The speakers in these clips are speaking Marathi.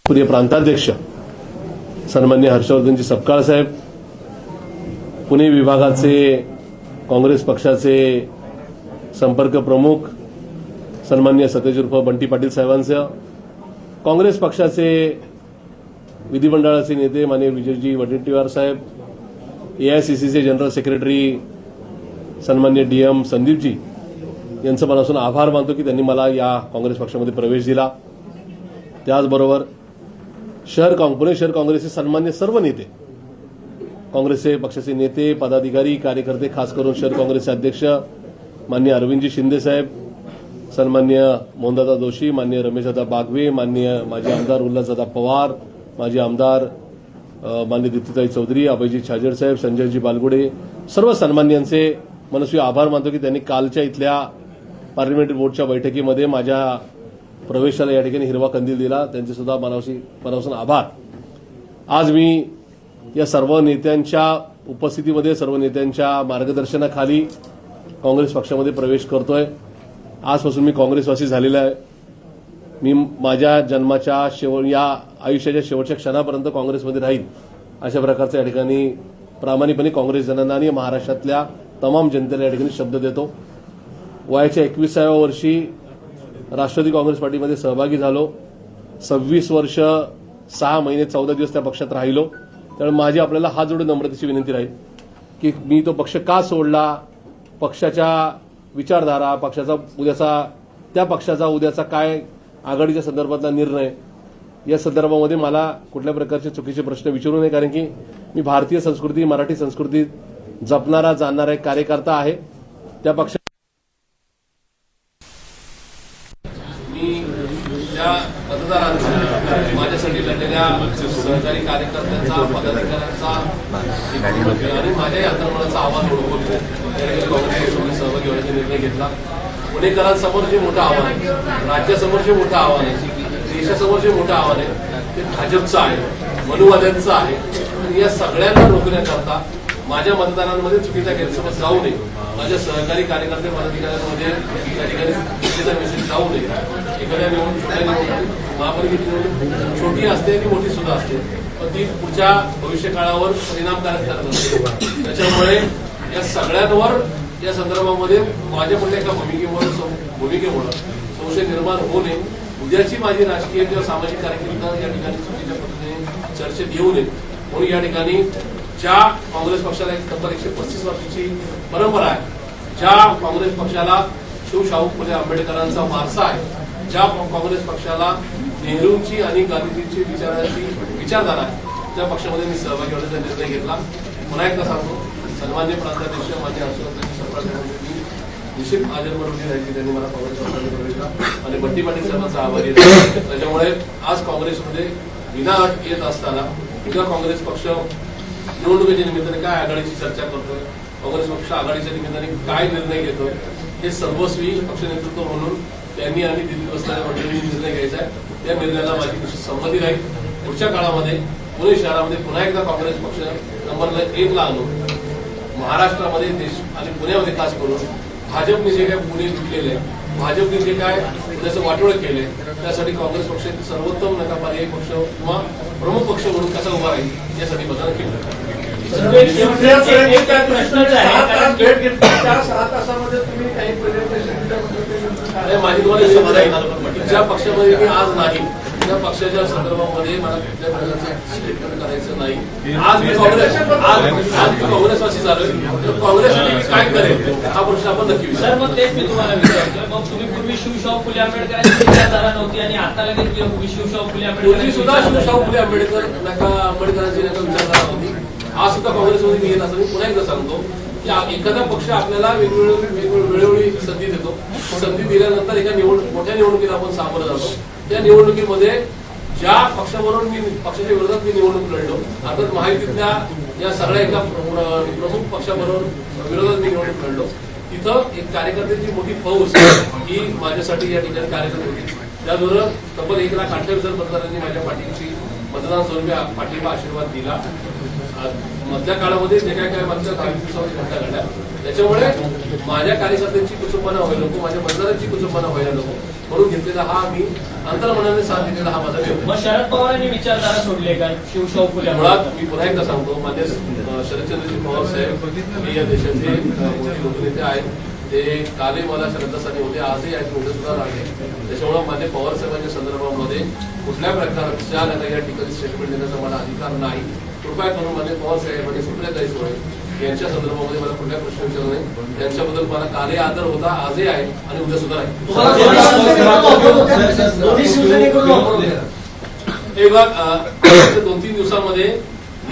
प्रिय प्रांताध्यक्ष सन्मान्य हर्षवर्धनजी सपकाळ साहेब, पुणे विभागाचे काँग्रेस पक्षाचे संपर्क प्रमुख सन्मान्य सतेज उर्फ बंटी पाटील साहेबांसह काँग्रेस पक्षाचे विधिमंडळाचे नेते माननीय विजयजी वडेट्टीवार साहेब, एआयसीसीचे जनरल सेक्रेटरी सन्मान्य डीएम संदीपजी यांचं मनापासून आभार मानतो की त्यांनी मला या काँग्रेस पक्षामध्ये प्रवेश दिला। त्याचबरोबर पुणे शहर काँग्रेसचे सन्मान्य सर्व नेते, काँग्रेसचे पक्षाचे नेते, पदाधिकारी, कार्यकर्ते, खास करून शहर काँग्रेसचे अध्यक्ष माननीय अरविंदजी शिंदे साहेब, सन्मान्य मोहनदादा जोशी, माननीय रमेशदादा बागवे, माननीय माजी आमदार उल्हासदादा पवार, माजी आमदार माननीय दीप्तीताई चौधरी, अभयजी छाजेड साहेब, संजयजी बालगुडे, सर्व सन्मान्यांचे मनस्वी आभार मानतो की त्यांनी कालच्या इथल्या पार्लमेंटरी बोर्डच्या बैठकीमध्ये माझ्या प्रवेशाला या ठिकाणी हिरवा कंदील दिला। त्यांचे सुद्धा मनापासून आभार। आज मी या सर्व नेत्यांच्या उपस्थितीमध्ये, सर्व नेत्यांच्या मार्गदर्शनाखाली काँग्रेस पक्षामध्ये प्रवेश करतोय। आजपासून मी काँग्रेसवासी झालेला आहे। मी माझ्या जन्माच्या या आयुष्याच्या शेवटच्या क्षणापर्यंत काँग्रेसमध्ये राहील अशा प्रकारचा या ठिकाणी प्रामाणिकपणे काँग्रेस जनांना आणि महाराष्ट्रातल्या तमाम जनतेला या ठिकाणी शब्द देतो। वयाच्या 21व्या वर्षी राष्ट्रवादी काँग्रेस पार्टीमध्ये सहभागी झालो। 26 वर्ष 6 महिने 14 दिवस त्या पक्षात राहिलो। त्यामुळे माझी आपल्याला हात जोडून नम्रतेची विनंती राहील की मी तो पक्ष का सोडला, पक्षाच्या विचारधारा, त्या पक्षाचा उद्याचा काय आघाडीच्या संदर्भातला निर्णय, या संदर्भामध्ये मला कुठल्या प्रकारचे चुकीचे प्रश्न विचारू नये, कारण की मी भारतीय संस्कृती, मराठी संस्कृती जपणारा जाणणारा एक कार्यकर्ता आहे। त्या पक्ष त्या मतदारांचा, माझ्यासाठी लढलेल्या सहकारी कार्यकर्त्यांचा, पदाधिकाऱ्यांचा आणि माझ्याही अंतर्मनाचा आवाज ओळखून काँग्रेसमध्ये सहभागी होण्याचा निर्णय घेतला। पुणेकरांसमोर जे मोठं आव्हान आहे, राज्यासमोर जे मोठं आव्हान आहे, देशासमोर जे मोठं आव्हान आहे ते भाजपचं आहे, मनुवाद्यांचं आहे। आणि या सगळ्यांना रोखण्याकरता माझ्या मतदारांमध्ये चुकीचा गैरसमज जाऊ नये, माझ्या सहकारी कार्यकर्ते पदाधिकाऱ्यांमध्ये त्या ठिकाणी चुकीचा मेसेज जाऊ नये। एखाद्या निवडणूक महापालिकेची निवडणूक छोटी असते की मोठी सुद्धा असते, पण ती पुढच्या भविष्य काळावर परिणामकारक ठरत असते। त्याच्यामुळे या सगळ्यांवर या संदर्भामध्ये माझ्या पण एका भूमिकेमुळे संशय निर्माण होऊ नये, उद्याची माझी राजकीय किंवा सामाजिक कार्यकर्ता या ठिकाणी चुकीच्या पद्धतीने चर्चेत येऊ नये म्हणून या ठिकाणी ज्या काँग्रेस पक्षाला एक तब्बल 135 वर्षाची परंपरा आहे, ज्या काँग्रेस पक्षाला शिवशाहू फुले आंबेडकरांचा वारसा आहे, ज्या काँग्रेस पक्षाला नेहरूंची आणि गांधीजींची विचारधारा आहे, त्या पक्षामध्ये मी सहभागी होण्याचा निर्णय घेतला। पुन्हा एकदा सांगतो, सन्मान्य प्रांताध्यक्ष माझे हर्षवर्धन सपकाळ निश्चित आजन्मरुणी राहिली, त्यांनी मला काँग्रेस पक्षामध्ये प्रवेश दिला आणि बंटी पाटील साहेबांचा आभारी आहे। त्याच्यामुळे आज काँग्रेसमध्ये विनाअट येत असताना उद्या काँग्रेस पक्ष निवडणुकीच्या निमित्ताने काय आघाडीची चर्चा करतोय, काँग्रेस पक्ष आघाडीच्या निमित्ताने काय निर्णय घेतोय, हे सर्वस्वी पक्ष नेतृत्व म्हणून त्यांनी आणि दिल्लीत बसणाऱ्या मंडळींनी निर्णय घ्यायचा आहे। त्या निर्णयाला माझी निश्चित संमती राहील। पुढच्या काळामध्ये पुणे शहरामध्ये पुन्हा एकदा काँग्रेस पक्ष नंबर 1 ला आणून महाराष्ट्रामध्ये देश आणि पुण्यामध्ये खास करून भाजपने जे काय पुणे लुटलेले आहे, भाजपने जे काय त्याचं वाटोळ केलंय, त्यासाठी काँग्रेस पक्षाची सर्वोत्तम नका पर्यायी पक्ष किंवा प्रमुख पक्ष म्हणून कसा उभा राहील यासाठी मतदान केलं। माझी तुम्हाला ज्या पक्षामध्ये मी आज नाही, त्या पक्षाच्या संदर्भामध्ये मला कुठल्या प्रकारचं स्टेटमेंट करायचं नाही। आज मी काँग्रेसवासी झालोय, तर काँग्रेस काय करेल हा प्रश्न आपण नक्की विचारू। मग तेच मी तुम्हाला विचारतो, मग तुम्ही पूर्वी शिवशाहू फुले आंबेडकरांची विचारधारा नव्हती आणि आता लगेच शिवशाहू फुले आंबेडकर सुद्धा शिवशाहू फुले आंबेडकरांची नका विचारधारा होती। आज सुद्धा काँग्रेसमध्ये मी येत असं मी पुन्हा एकदा सांगतो की एखादा पक्ष आपल्याला वेळोवेळी संधी देतो, संधी दिल्यानंतर एका मोठ्या निवडणुकीत आपण सामोरं जातो। त्या निवडणुकीमध्ये ज्या पक्षाबरोबर मी पक्षाच्या विरोधात मी निवडणूक लढलो, अर्थात महायुतीतल्या या सगळ्या एका प्रमुख पक्षाबरोबर विरोधात मी निवडणूक लढलो, तिथं एक कार्यकर्त्यांची मोठी फौज ही माझ्यासाठी या ठिकाणी कार्यकर्ते होती। त्याबरोबर तब्बल 1,28,000 मतदारांनी माझ्या पाठीची मतदान स्वरूपी पाठिंबा आशीर्वाद दिला। मधल्या काळामध्ये जे काय मागच्या 10 दिवसामध्ये घटना घडल्या, त्याच्यामुळे माझ्या कार्यकर्त्यांची कुचंबना व्हायला नको, माझ्या मतदारांची कुचंबना व्हायला नको, म्हणून घेतलेला हा मी अंतर्मनाने साथ दिलेला हा माझा निर्णय. मग शरद पवारांनी विचारधारा सोडले का शिवशाहू फुले मुळात आंबेडकर? मी पुन्हा एकदा सांगतो, मान्य शरदचंद्रजी पवार साहेब हे या देशाचे मोठे लोकनेते आहेत. ते कालही मला श्रद्धास्थानी होते, आजही आहेत, मोठे सुद्धा राहिले. त्याच्यामुळे मान्य पवार साहेबांच्या संदर्भामध्ये कुठल्या प्रकारच्या या ठिकाणी स्टेटमेंट देण्याचा मला अधिकार नाही. कृपया करून मान्य पवार साहेब आणि सुप्रियाताई सुळे यांच्या संदर्भामध्ये मला कुठल्या प्रश्न विचारला नाही. त्यांच्याबद्दल मला कालही आदर होता, आजही आहे आणि उद्या सुद्धा आहे. हे बघ, 2-3 दिवसामध्ये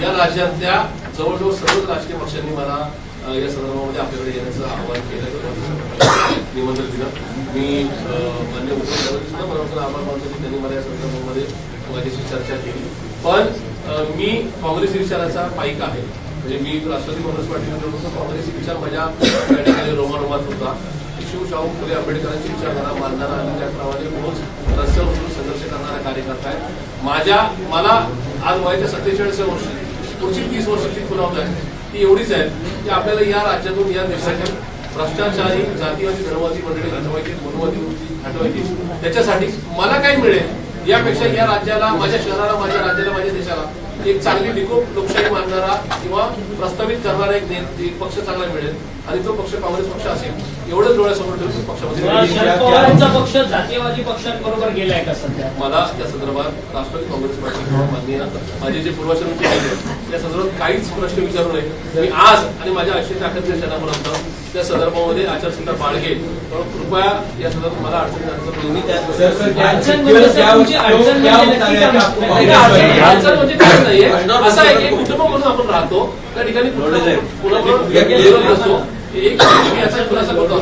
या राज्यातल्या जवळजवळ सर्वच राजकीय पक्षांनी मला या संदर्भामध्ये आपल्याकडे येण्याचं आवाहन केलं, निमंत्रण दिलं. मी मान्य मुख्यमंत्र्यांनी सुद्धा मला आभार मानतो की त्यांनी मला या संदर्भामध्ये माझ्याशी चर्चा केली. पण मी काँग्रेसी विचाराचा पाईक आहे. म्हणजे मी राष्ट्रवादी काँग्रेस पार्टीमध्ये होतो, काँग्रेसी विचार माझ्या त्या ठिकाणी रोमारोमात होता. शिवशाहू फुले आंबेडकरांची विचारधारा मानणारा आणि त्याप्रमाणे रोज रस्त्यावर उतरून संघर्ष करणारा कार्यकर्ता आहे. मला आज वयाच्या 47 वर्ष, पुढची 30 वर्षाची खुणावत आहे ती एवढीच आहे की आपल्याला या राज्यातून, या देशातील भ्रष्टाचारी, जातीवादी, धर्मवादी मंडळी हटवायची, मनोवादी वृत्ती हटवायची. त्याच्यासाठी मला काय मिळेल यापेक्षा या राज्याला, माझ्या शहराला, माझ्या राज्याला, माझ्या देशाला एक चांगली टिकूप लोकशाही मानणारा किंवा प्रस्तावित करणारा एक पक्ष चांगला मिळेल आणि तो पक्ष काँग्रेस पक्ष असेल एवढंच डोळ्यासमोर ठेवून पक्षामध्ये. शरद पवारांचा पक्ष जातीयवादी पक्षांबरोबर गेलाय का सध्या? मला त्या संदर्भात राष्ट्रवादी काँग्रेस पार्टी किंवा माननीय माझे जे पूर्वाचारांचे नेते त्या संदर्भात काहीच प्रश्न विचारू नये. मी आज आणि माझ्या 100 क्षणापर्यंत त्या संदर्भामध्ये आचारसंहिता बाळगेल. कृपया या संदर्भात मला अडचणी अडचण म्हणजे काय नाहीये. असं आहे की कुटुंब म्हणून आपण राहतो, त्या ठिकाणी नसतो. एक मी याचा खुलासा करतो,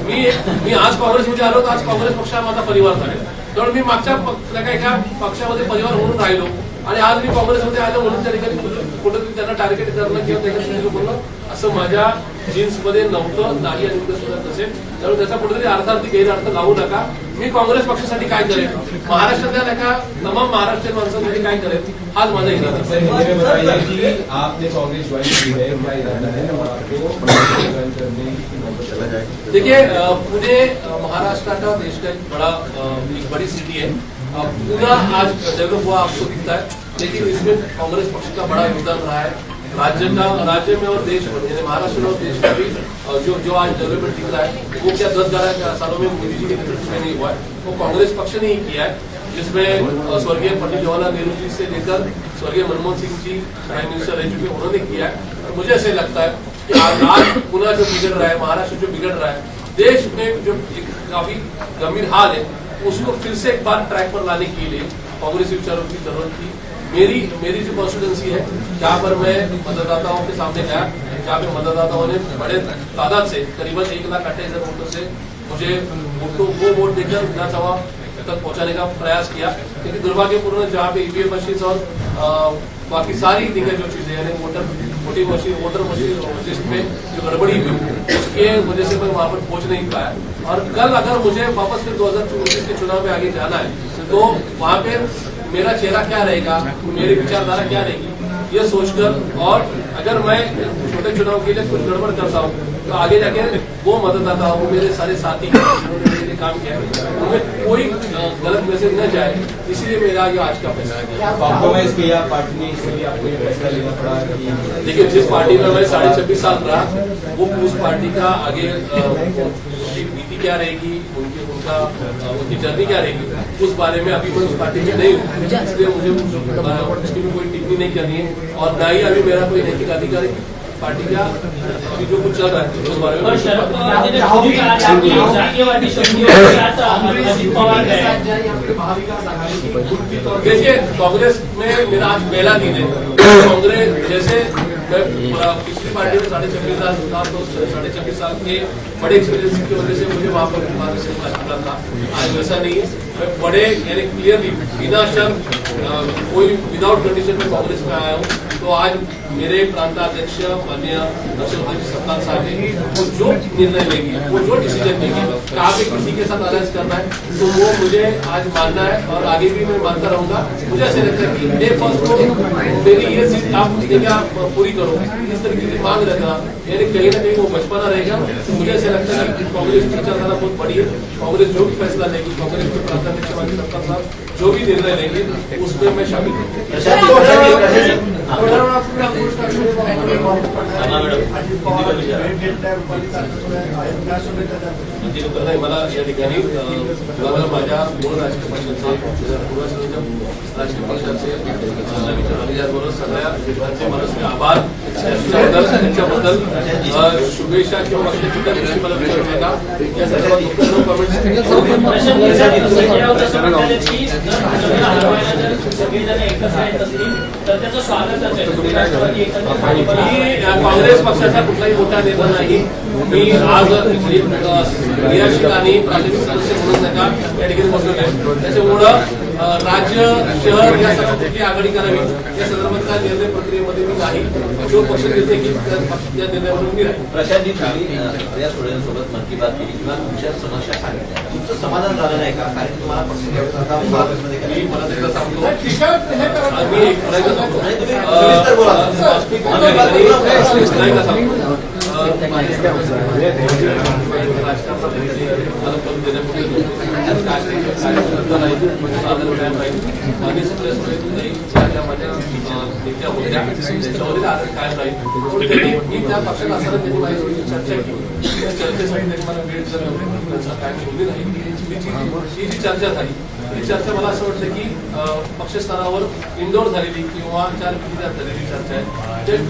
मी आज काँग्रेसमध्ये आलो तर आज काँग्रेस पक्ष हा माझा परिवार झाला. तर मी मागच्या एका पक्षामध्ये परिवार म्हणून राहिलो आणि आज मी काँग्रेसमध्ये आलो म्हणून त्या ठिकाणी कुठेतरी त्यांना टार्गेट करणं किंवा त्याच्यासाठी बोलणं असं माझ्या जीन्समध्ये नव्हतं, नाही आणि उद्या सुद्धा नसेल. त्यामुळे त्याचा कुठेतरी अर्थार्थी गैरअर्थ लावू नका. मी काँग्रेस पक्षासाठी काय करेन, महाराष्ट्रातल्या एका तमाम महाराष्ट्रीयन माणसांसाठी काय करेन, हाच माझा इरादा आहे. देखिए, पुणे महाराष्ट्र का देश का एक बड़ी सिटी है. पूरा आज डेवलप हुआ आपको दिखता है, लेकिन इसमें कांग्रेस पक्ष का बड़ा योगदान रहा है. राज्य में और देश में, महाराष्ट्र और देश में भी जो आज डेवलपमेंट दिख रहा है वो क्या 10-12 सालों में मोदी जी के नेतृत्व में नहीं हुआ है, वो कांग्रेस पक्ष ने ही किया है. जिसमें स्वर्गीय पंडित जवाहरलाल नेहरू जी से लेकर स्वर्गीय मनमोहन सिंह जी प्राइम मिनिस्टर रह चुके, उन्होंने किया है. और मुझे ऐसे लगता है कि आज पुणे जो बिगड़ रहा है, महाराष्ट्र जो बिगड़ रहा है, देश में जो काफी गंभीर हाल है, उसको फिर से एक बार ट्रैक पर लाने के लिए कांग्रेसी विचारों की जरूरत थी. मेरी जो कॉन्स्टिट्यूंसी है, जहाँ पर मैं मतदाताओं के सामने गया, जहाँ पे मतदाताओं ने बड़े तादाद से करीबन 1,68,000 वोटों से मुझे वो वोट देकर विधानसभा तक पहुंचाने का प्रयास किया. लेकिन दुर्भाग्यपूर्ण जहाँ पे ईवीएम मशीन और बाकी सारी दिग्गज जो चीजें यानी वोटर मशीन लिस्ट में जो गड़बड़ी हुई, उसके वजह से मैं वहां पर पहुंच नहीं पाया. और कल अगर मुझे वापस फिर 2024 के चुनाव में आगे जाना है तो वहां पे मेरा चेहरा क्या रहेगा, मेरी विचारधारा क्या रहेगी, ये सोचकर, और अगर मैं छोटे चुनाव के लिए कुछ गड़बड़ करता हूँ तो आगे जाके वो मतदाता, वो मेरे सारे साथी जिन्होंने मेरे लिए काम किया उनमें कोई गलत मैसेज न जाए, इसीलिए मेरा ये आज का फैसला है. पार्टी ने इसलिए आपको ये फैसला लेना पड़ा? देखिए, जिस पार्टी में मैं 26.5 साल रहा, वो उस पार्टी का आगे उनकी नीति क्या रहेगी, उनकी जर्नी क्या रहेगी, उस बारे में अभी मैं उस पार्टी में नहीं हूँ, इसलिए मुझे उसकी भी कोई टिप्पणी नहीं करनी है. और न ही अभी मेरा कोई नैतिक अधिकार है पार्टी का अभी जो कुछ चल रहा है उस बारे में. शरद पवार जी ने खुद ही कहा था कि जातीयवादी शक्तियों के साथ अजित पवार गए. देखिए, कांग्रेस में मेरा आज पहला दिन है. कांग्रेस जैसे मैं पिछली पार्टी में 26.5 साल के बड़े एक्सपीरियंस की वजह से मुझे वहां पर कांग्रेस से मिला था. आज वैसा नहीं है. मैं बड़े यानी क्लियरली बिना शर्त कोई विदाउट कंडीशन में कांग्रेस में आया हूँ। तो आज मेरे प्रांताध्यक्ष माननीय हर्षवर्धन सपकाल साहब ने वो जो निर्णय लेंगे, वो जो डिसीजन लेंगे, कहाँ पे किसी के साथ अलायंस करना है, तो वो मुझे आज मानना है और आगे भी मैं मानता रहूंगा। मुझे ऐसा लगता है कि डे फर्स्ट को मेरी ये चीज आप क्या पूरी करो, इस तरीके की मांग रखना, यानी कहीं ना कहीं वो बचपना रहेगा। तो मुझे ऐसा लगता है कि कांग्रेस की विचारधारा बहुत बड़ी है। कांग्रेस जो भी फैसला लेगी, कांग्रेस के प्रांताध्यक्ष माननीय सपकाल साहब जो भी निर्णय लेंगे, उसमें मैं शामिल हूँ। नाही, मला या ठिकाणी मला माझ्या मूळ राजकीय पक्षाचे राजकीय पक्षाचे बरोबर सगळ्या मित्रांचे मनस्वी आभार, त्यांच्याबद्दल शुभेच्छा किंवा वक्तव्य गोष्टी मला विचारू नका। या संदर्भात काँग्रेस पक्षाचा कुठलाही मोठा नेता नाही। मी आज क्रियाशील आणि प्राथमिक सदस्य म्हणून नका या ठिकाणी बसलेलो आहे। त्याच्यामुळं राज्य शहर या सगळ्यांची आघाडी करावी या संदर्भातल्या निर्णय प्रक्रियेमध्ये मी नाही। जो पक्ष घेते की त्या निर्णयावरून मी राहील। प्रशांतजी प्रिया सोडण्यासोबत मन की बात केली किंवा तुमच्या समस्या सांगितल्या, तुमचं समाधान झालं नाही का? कारण तुम्हाला पक्ष मी मला त्याला सांगतो, मी एक प्रयत्न सांगतो नेत्या होत्या त्याच्यावरील आदर कायम राहील। मी त्या पक्षात असताना त्यांनी माझी चर्चा केली, त्या चर्चेसाठी त्यांनी मला वेळ जर कायम ठेवली नाही। ही जी चर्चा झाली, ही चर्चा मला असं वाटतं की पक्षस्तरावर इंडोर झालेली किंवा 4 पिढीदार झालेली चर्चा आहे।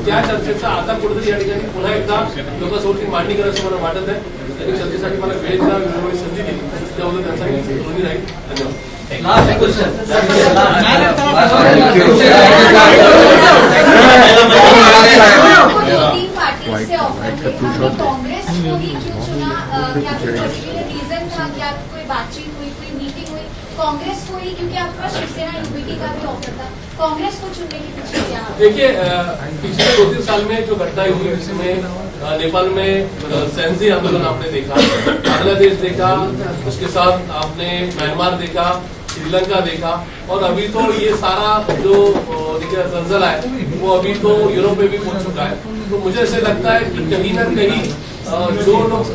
त्या चर्चेचा आता कुठेतरी या ठिकाणी पुन्हा एकदा लोकांसमोर मांडणी करायचं मला वाटत आहे। त्यांनी चर्चेसाठी मला वेळ वेळोवेळी संधी दिली, त्याबद्दल त्यांचा मी ऋणी राहील। धन्यवाद। पार्टी से ऑफर थे, कांग्रेस को ही क्यों चुना? क्या रीजन था? क्या कोई बातचीत हुई, कोई मीटिंग हुई कांग्रेस को ही? क्योंकि आपके पास शिवसेना यूपीटी का भी ऑफर था, कांग्रेस को चुनने की कुछ क्या? देखिए, पिछले 2-3 साल में जो घटनाएं हुई, जिसमें नेपाल में सेंजी आंदोलन आपने देखा, बांग्लादेश देखा, उसके साथ आपने म्यांमार देखा, श्रीलंका देखा, और अभी तो ये सारा जो जंजल है वो अभी तो यूरोप में भी पहुंच चुका है। तो मुझे ऐसे लगता है कि कहीं ना कहीं जो लोग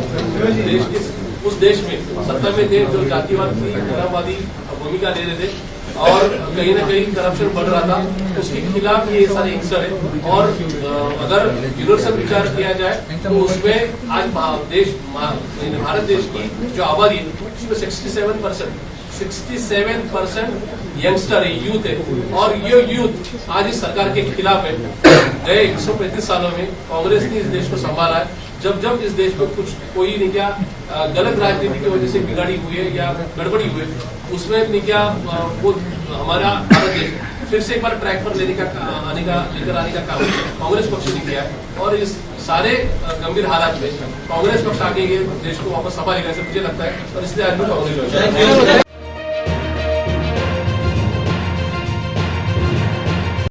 देश के उस देश में सत्ता में थे, जो जातिवाद की धर्मवादी भूमिका ले रहे थे और कहीं ना कहीं करप्शन बढ़ रहा था, उसके खिलाफ ये सारे हिंसा है। और अगर यूनिवर्सल विचार किया जाए तो उसमें आज भारत देश की जो आबादी है उसमें 67% यंगस्टर है, यूथ है, और ये यूथ आज इस सरकार के खिलाफ है। गए 135 सालों में कांग्रेस ने इस देश को संभाला है। जब इस देश में कुछ कोई नहीं क्या गलत राजनीति की वजह से बिगाड़ी हुई है या गड़बड़ी हुई है, उसमें नहीं क्या वो हमारा भारत देश फिर से एक बार ट्रैक पर लेकर आने का काम कांग्रेस पक्ष ने किया है। और इस सारे गंभीर हालात में कांग्रेस पक्ष आगे ये देश को वापस संभालेगा, ऐसा मुझे लगता है, और इसलिए आज भी कांग्रेस